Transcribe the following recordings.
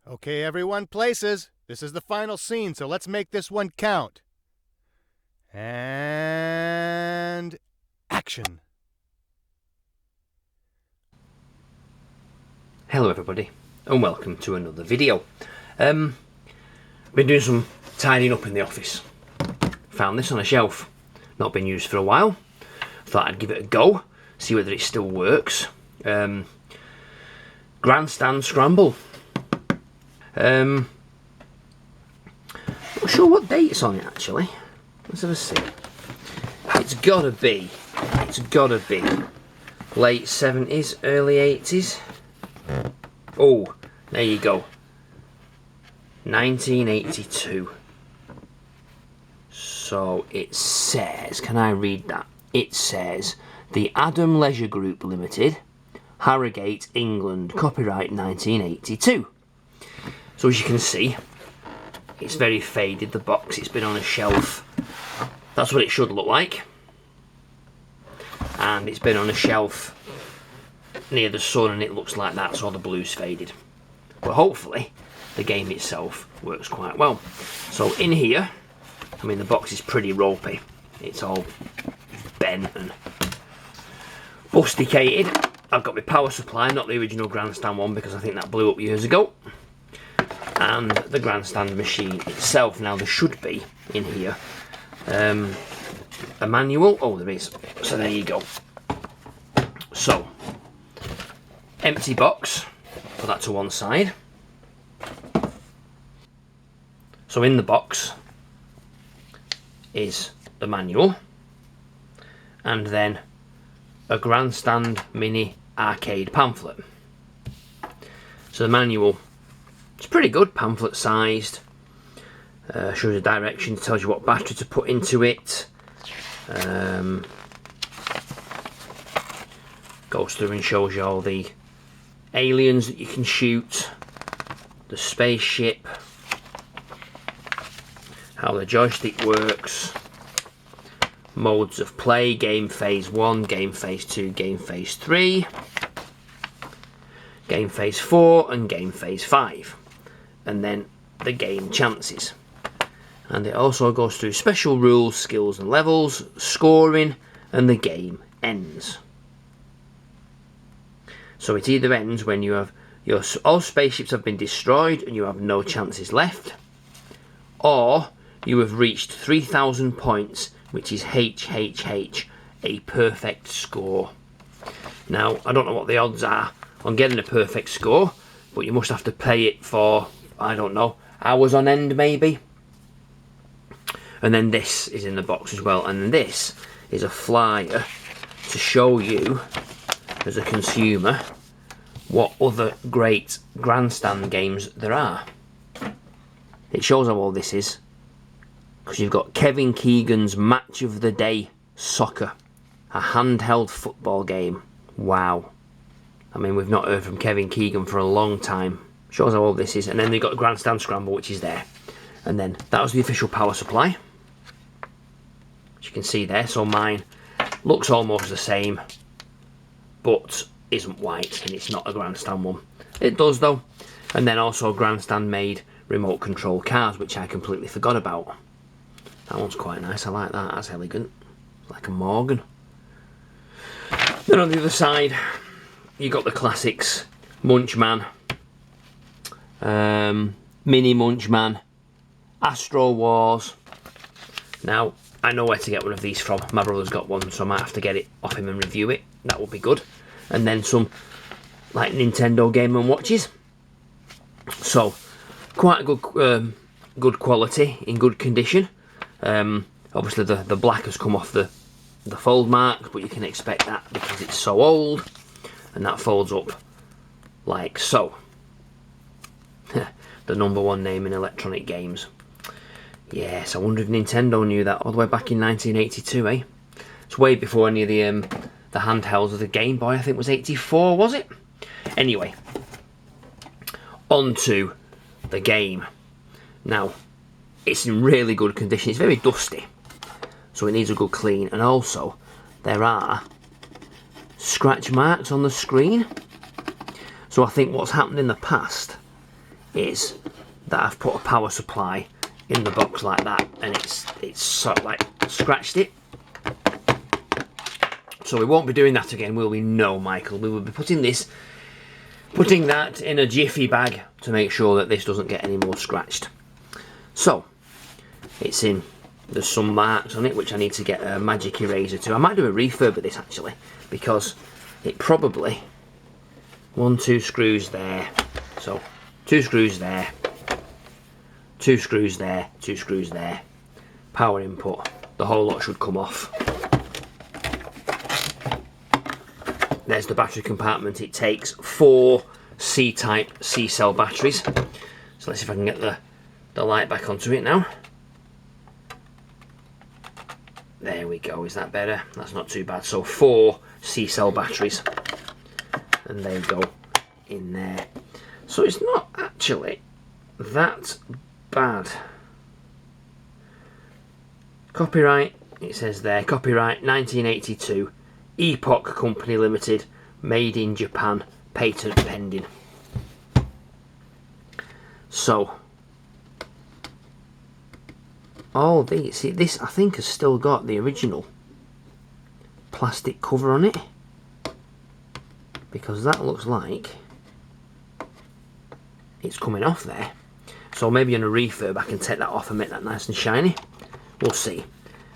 Okay, everyone, places. This is the final scene, so let's make this one count. And action. Hello everybody, and welcome to another video. Been doing some tidying up in the office. Found this on a shelf, not been used for a while. Thought I'd give it a go, see whether it still works. Grandstand Scramble. Not sure what date it's on it actually. Let's have a see. It's gotta be late 70s, early 80s. Oh, there you go. 1982. So it says, can I read that? It says, the Adam Leisure Group Limited, Harrogate, England, copyright 1982. So as you can see, it's very faded, the box. It's been on a shelf. That's what it should look like. And it's been on a shelf near the sun and it looks like that, so the blue's faded. But hopefully the game itself works quite well. So in here, I mean the box is pretty ropey. It's all bent and busticated. I've got my power supply, not the original Grandstand one because I think that blew up years ago. And the Grandstand machine itself. Now there should be in here a manual. Oh, there is. So there you go. So empty box, put that to one side. So in the box is the manual and then a Grandstand mini arcade pamphlet. So the manual, it's pretty good, pamphlet sized, shows the directions, tells you what battery to put into it, goes through and shows you all the aliens that you can shoot, the spaceship, how the joystick works, modes of play, game phase 1, game phase 2, game phase 3, game phase 4 and game phase 5, and then the game chances. And it also goes through special rules, skills and levels, scoring, and the game ends. So it either ends when you have all spaceships have been destroyed and you have no chances left, or you have reached 3,000 points, which is HHH, a perfect score. Now, I don't know what the odds are on getting a perfect score, but you must have to play it for, I don't know, hours on end maybe. And then this is in the box as well, and this is a flyer to show you as a consumer what other great Grandstand games there are. It shows how all this is, because you've got Kevin Keegan's Match of the Day Soccer, a handheld football game. Wow. I mean, we've not heard from Kevin Keegan for a long time. Shows how all this is. And then they've got Grandstand Scramble, which is there. And then that was the official power supply, as you can see there. So mine looks almost the same, but isn't white, and it's not a Grandstand one. It does though. And then also Grandstand made remote control cars, which I completely forgot about. That one's quite nice, I like that, that's elegant. Like a Morgan. Then on the other side, you got the classics, Munchman, Mini Munchman, Astro Wars. Now, I know where to get one of these from. My brother's got one, so I might have to get it off him and review it. That would be good. And then some, like Nintendo Game & Watches. So, quite a good quality, in good condition. Obviously the black has come off the fold mark, but you can expect that because it's so old, and that folds up like so. The #1 name in electronic games. Yes, I wonder if Nintendo knew that all the way back in 1982, eh? It's way before any of the handhelds of the Game Boy. I think it was 84, was it? Anyway, on to the game. Now, it's in really good condition. It's very dusty, so it needs a good clean. And also, there are scratch marks on the screen. So I think what's happened in the past is that I've put a power supply in the box like that, and it's sort of like scratched it. So we won't be doing that again, will we? No, Michael. We will be putting that in a jiffy bag to make sure that this doesn't get any more scratched. So it's in. There's some marks on it which I need to get a magic eraser to. I might do a refurb of this actually, because it probably 1, 2 screws there. So 2 screws there, 2 screws there, 2 screws there. Power input. The whole lot should come off. There's the battery compartment. It takes 4 C-type C-cell batteries. So let's see if I can get the light back onto it now. There we go. Is that better? That's not too bad. So 4 C-cell batteries, and they go in there. So it's not actually that bad. Copyright, it says there, copyright 1982, Epoch Company Limited, made in Japan, patent pending. So all these, see, this I think has still got the original plastic cover on it, because that looks like it's coming off there. So maybe in a refurb I can take that off and make that nice and shiny. We'll see.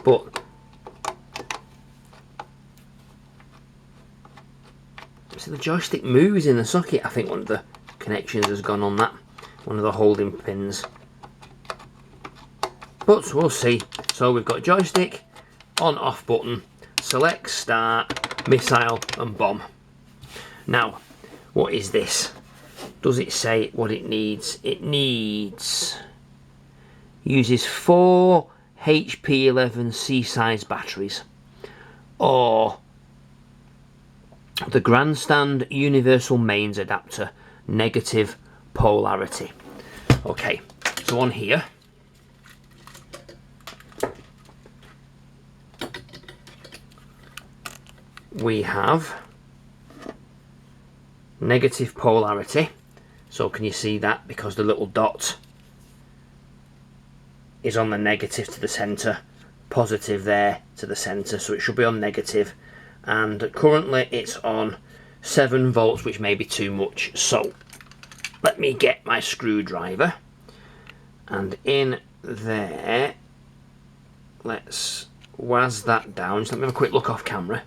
But see, the joystick moves in the socket. I think one of the connections has gone on that, one of the holding pins. But we'll see. So we've got joystick, on off button, select, start, missile and bomb. Now, what is this? Does it say what it needs? It uses 4 HP11 C-size batteries, or the Grandstand Universal Mains Adapter, negative polarity. Okay, so on here we have negative polarity. So can you see that? Because the little dot is on the negative to the centre, positive there to the centre, so it should be on negative, and currently it's on 7 volts, which may be too much. So let me get my screwdriver, and in there let's waz that down. Just let me have a quick look off camera.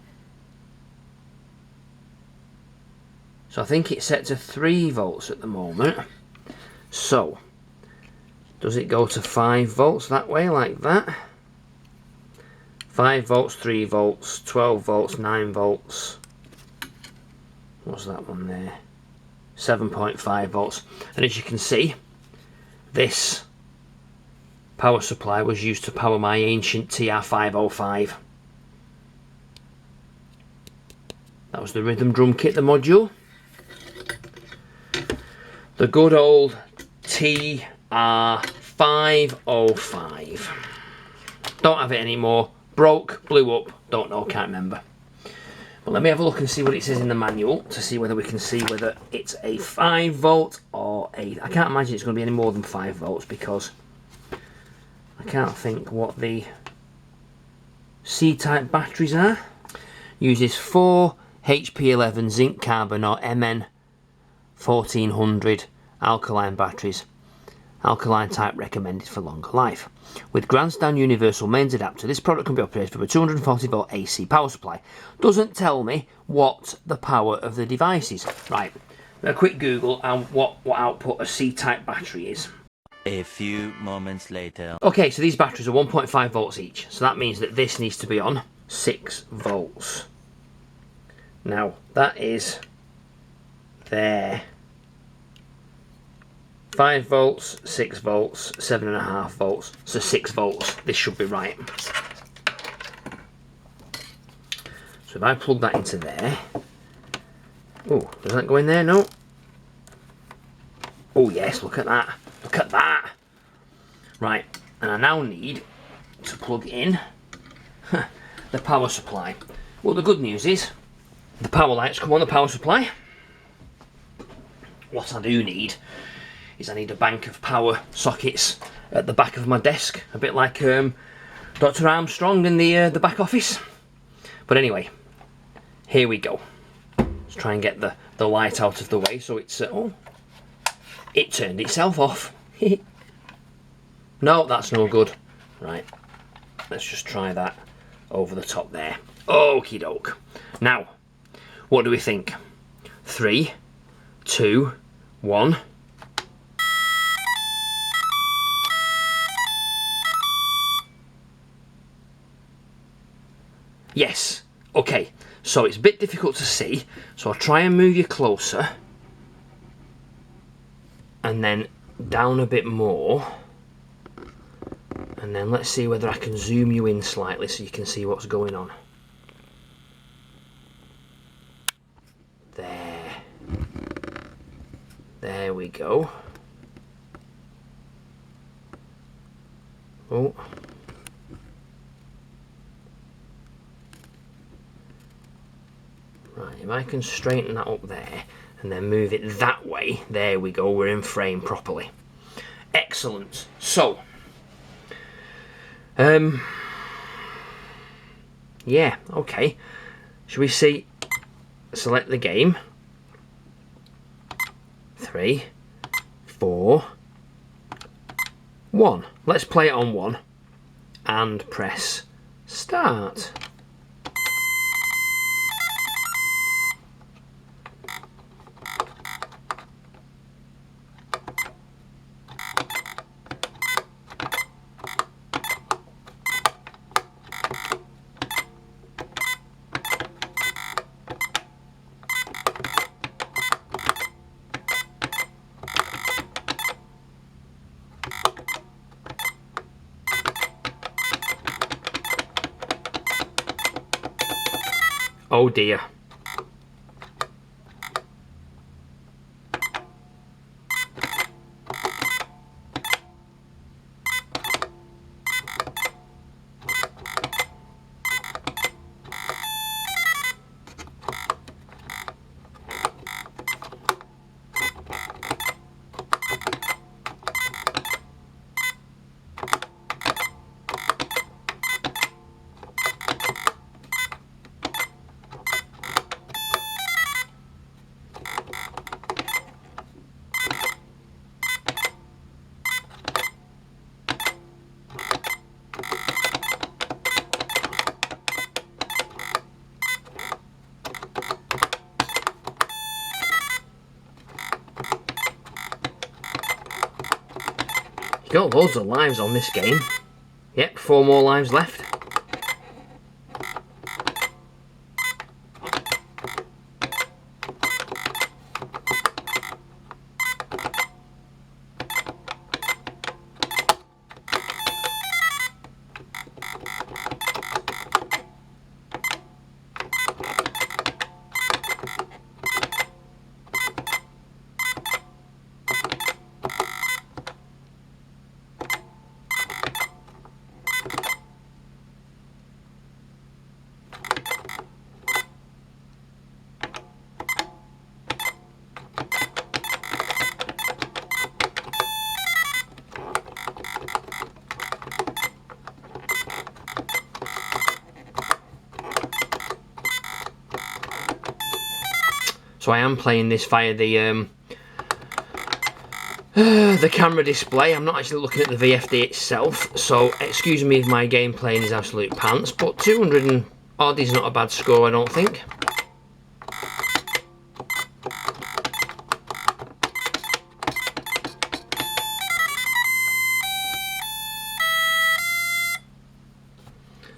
So I think it's set to 3 volts at the moment. So does it go to 5 volts that way, like that? 5 volts, 3 volts, 12 volts, 9 volts. What's that one there? 7.5 volts. And as you can see, this power supply was used to power my ancient TR505. That was the rhythm drum kit, the module. The good old TR505. Don't have it anymore. Broke, blew up, don't know, can't remember. But let me have a look and see what it says in the manual to see whether we can see whether it's a 5 volt or a... I can't imagine it's going to be any more than 5 volts, because I can't think what the C-type batteries are. Uses 4 HP11 zinc carbon or MN 1400 alkaline batteries. Alkaline type recommended for longer life. With Grandstand Universal Mains Adapter, this product can be operated from a 240 volt AC power supply. Doesn't tell me what the power of the device is. Right, a quick Google and what output a C-type battery is. A few moments later. Okay, so these batteries are 1.5 volts each. So that means that this needs to be on 6 volts. Now, that is there. 5 volts, 6 volts, 7.5 volts, so 6 volts. This should be right. So if I plug that into there, oh, does that go in there? No. Oh yes, look at that. Look at that. Right, and I now need to plug in the power supply. Well, the good news is the power lights come on the power supply. What I do need is I need a bank of power sockets at the back of my desk, a bit like Dr. Armstrong in the back office. But anyway, here we go. Let's try and get the light out of the way. So it's oh, it turned itself off. No, that's no good. Right, let's just try that over the top there. Okie doke. Now, what do we think? 3, 2, 1. Yes. Okay. So it's a bit difficult to see. So I'll try and move you closer. And then down a bit more. And then let's see whether I can zoom you in slightly so you can see what's going on. There. There we go. Oh. Right, if I can straighten that up there and then move it that way, there we go, we're in frame properly. Excellent. So, yeah, okay. Shall we see? Select the game. 3, 4, 1. Let's play it on 1 and press start. Oh dear. Got loads of lives on this game. Yep, 4 more lives left. So I am playing this via the camera display. I'm not actually looking at the VFD itself, so excuse me if my game playing is absolute pants, but 200 and odd is not a bad score, I don't think.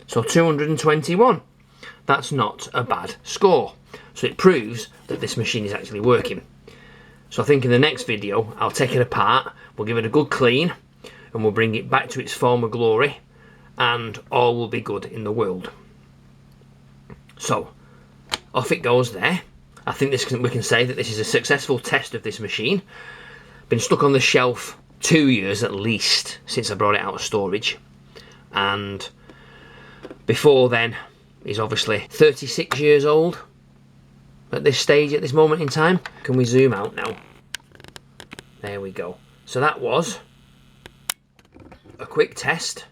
So 221. That's not a bad score. So it proves that this machine is actually working. So I think in the next video, I'll take it apart, we'll give it a good clean, and we'll bring it back to its former glory, and all will be good in the world. So, off it goes there. I think we can say that this is a successful test of this machine. Been stuck on the shelf 2 years at least since I brought it out of storage. And before then, he's obviously 36 years old. At this stage, at this moment in time. Can we zoom out now? There we go. So that was a quick test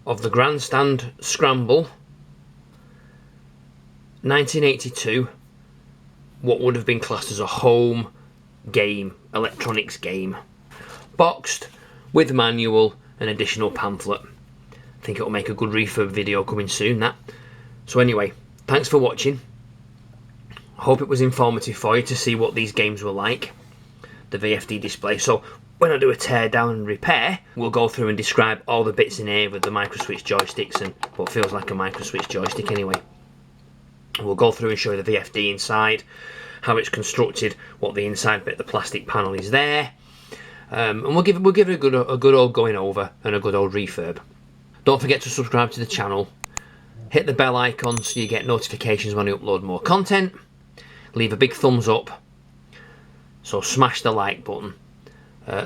of the Grandstand Scramble 1982, what would have been classed as a home game, electronics game. Boxed with manual and additional pamphlet. I think it'll make a good refurb video coming soon, that. So anyway, thanks for watching. I hope it was informative for you to see what these games were like, the VFD display. So when I do a tear down and repair, we'll go through and describe all the bits in here with the microswitch joysticks and what feels like a microswitch joystick anyway. We'll go through and show you the VFD inside, how it's constructed, what the inside bit of the plastic panel is there, and we'll give it a good old going over and a good old refurb. Don't forget to subscribe to the channel, hit the bell icon so you get notifications when I upload more content, leave a big thumbs up, so smash the like button.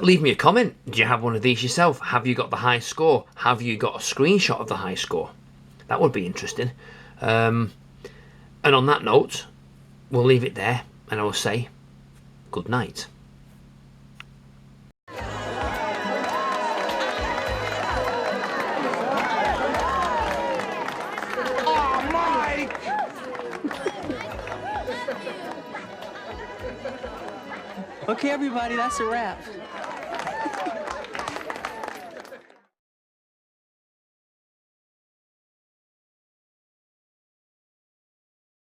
Leave me a comment. Do you have one of these yourself? Have you got the high score? Have you got a screenshot of the high score? That would be interesting. And on that note, we'll leave it there and I will say good night. Okay, everybody, that's a wrap.